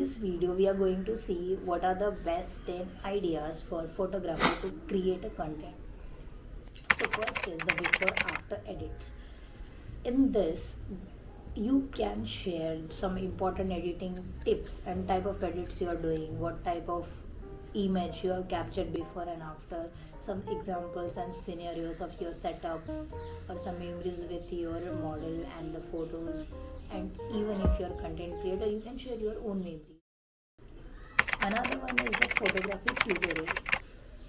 this video we are going to see what are the best 10 ideas for photographer to create a content. So first is the before after edits. In this you can share some important editing tips and type of edits you are doing, what type of image you have captured before and after, some examples and scenarios of your setup, or some memories with your model and the photos. And even if you're a content creator, you can share your own memory. Another one is the photography tutorials.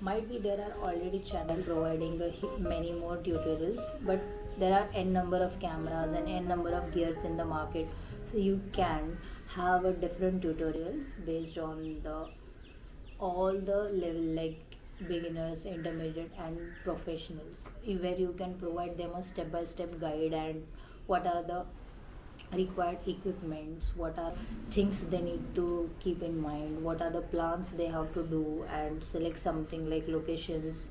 Might be there are already channels providing many more tutorials, but there are n number of cameras and n number of gears in the market, so you can have a different tutorials based on the all the level, like beginners, intermediate and professionals, where you can provide them a step by step guide and what are the required equipments, what are things they need to keep in mind, what are the plans they have to do, and select something like locations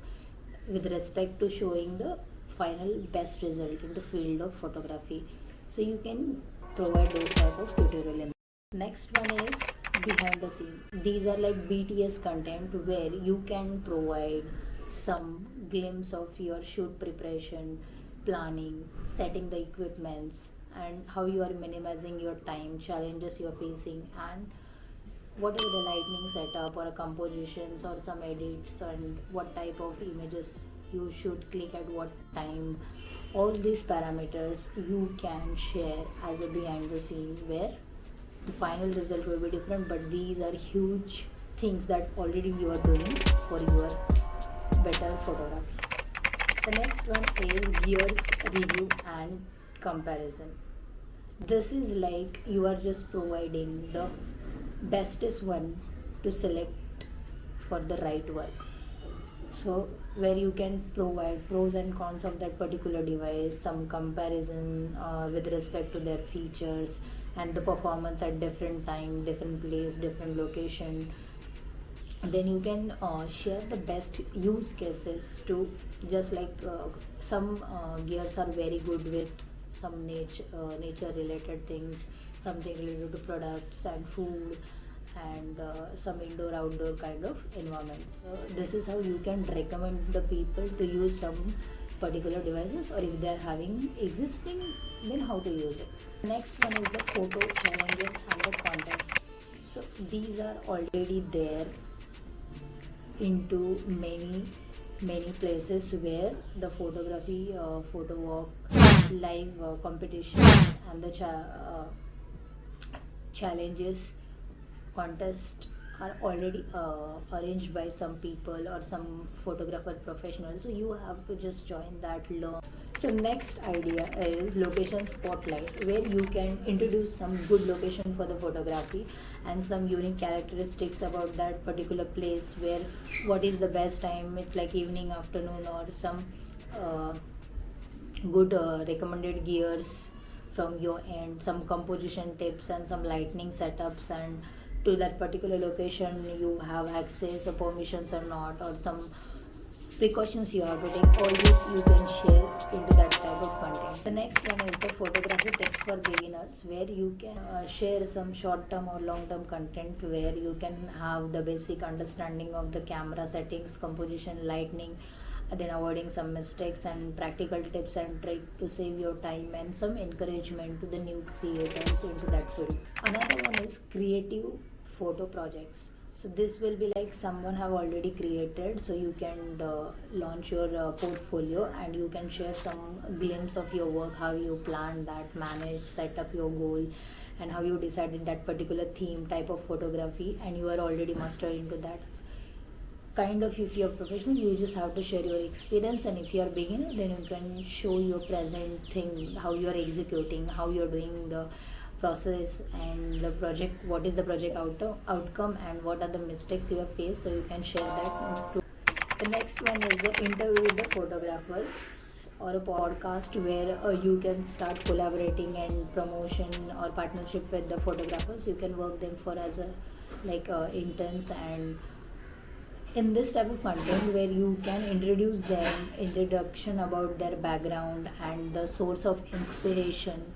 with respect to showing the final best result in the field of photography. So you can provide those type of tutorial in. Next one is behind the scene. These are like BTS content where you can provide some glimpse of your shoot preparation, planning, setting the equipments, and how you are minimizing your time, challenges you are facing, and what is the lighting setup or compositions or some edits, and what type of images you should click at what time. All these parameters you can share as a behind the scene, where the final result will be different, but these are huge things that already you are doing for your better photography. The next one is gears review and comparison. This is like you are just providing the bestest one to select for the right work. So where you can provide pros and cons of that particular device, some comparison with respect to their features and the performance at different time, different place, different location. Then you can share the best use cases to, just like some gears are very good with some nature related things, something related to products and food, and some indoor outdoor kind of environment. This is how you can recommend the people to use some particular devices, or if they are having existing, then how to use it. Next one is the photo challenges and the contest. So these are already there into many places, where the photography photo walk, live competitions, and the challenges, contest are already arranged by some people or some photographer professionals, so you have to just join that, learn. So next idea is location spotlight, where you can introduce some good location for the photography and some unique characteristics about that particular place, where what is the best time, it's like evening, afternoon, or some good recommended gears from your end, some composition tips and some lightning setups, and to that particular location you have access or permissions or not, or some precautions you have to take. All this you can share into that type of content. The next one is the photography tips for beginners, where you can share some short term or long term content, where you can have the basic understanding of the camera settings, composition, lighting, then avoiding some mistakes, and practical tips and tricks to save your time, and some encouragement to the new creators into that field. Another one is creative photo projects. So this will be like someone have already created, so you can launch your portfolio, and you can share some glimpse of your work, how you plan that, manage, set up your goal, and how you decided that particular theme, type of photography, and you are already mastered into that kind of. If you are professional, you just have to share your experience, and if you are beginner, then you can show your present thing, how you are executing, how you are doing the process, and the project, what is the project outcome, and what are the mistakes you have faced, so you can share that too. The next one is the interview with the photographer, or a podcast, where you can start collaborating and promotion or partnership with the photographers. You can work them for as a like interns, and in this type of content, where you can introduce them, introduction about their background and the source of inspiration,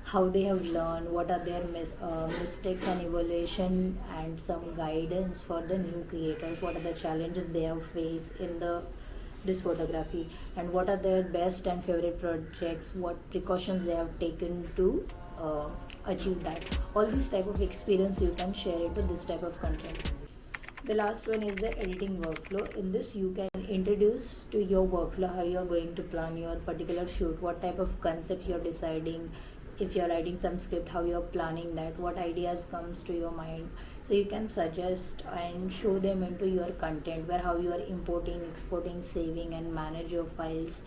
how they have learned, what are their mistakes and evaluation, and some guidance for the new creators, what are the challenges they have faced in this photography, and what are their best and favorite projects, what precautions they have taken to achieve that. All this type of experience you can share into this type of content. The last one is the editing workflow. In this, you can introduce to your workflow how you are going to plan your particular shoot, what type of concept you're deciding, if you're writing some script, how you're planning that, what ideas comes to your mind. So you can suggest and show them into your content, where how you are importing, exporting, saving, and manage your files,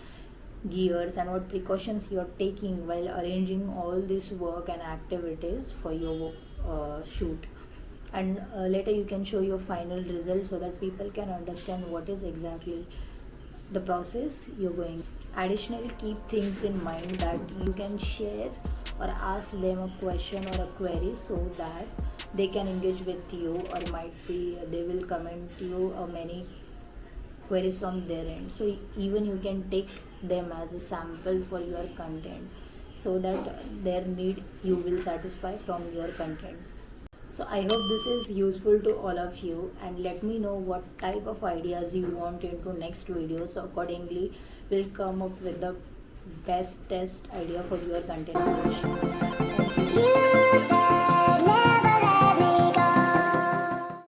gears, and what precautions you're taking while arranging all this work and activities for your shoot. And later you can show your final result so that people can understand what is exactly the process you're going. Additionally, keep things in mind that you can share or ask them a question or a query so that they can engage with you, or might be they will comment you many queries from their end. So even you can take them as a sample for your content so that their need you will satisfy from your content. So I hope this is useful to all of you, and let me know what type of ideas you want into next video. So accordingly, we'll come up with the best test idea for your content creation. Thank you.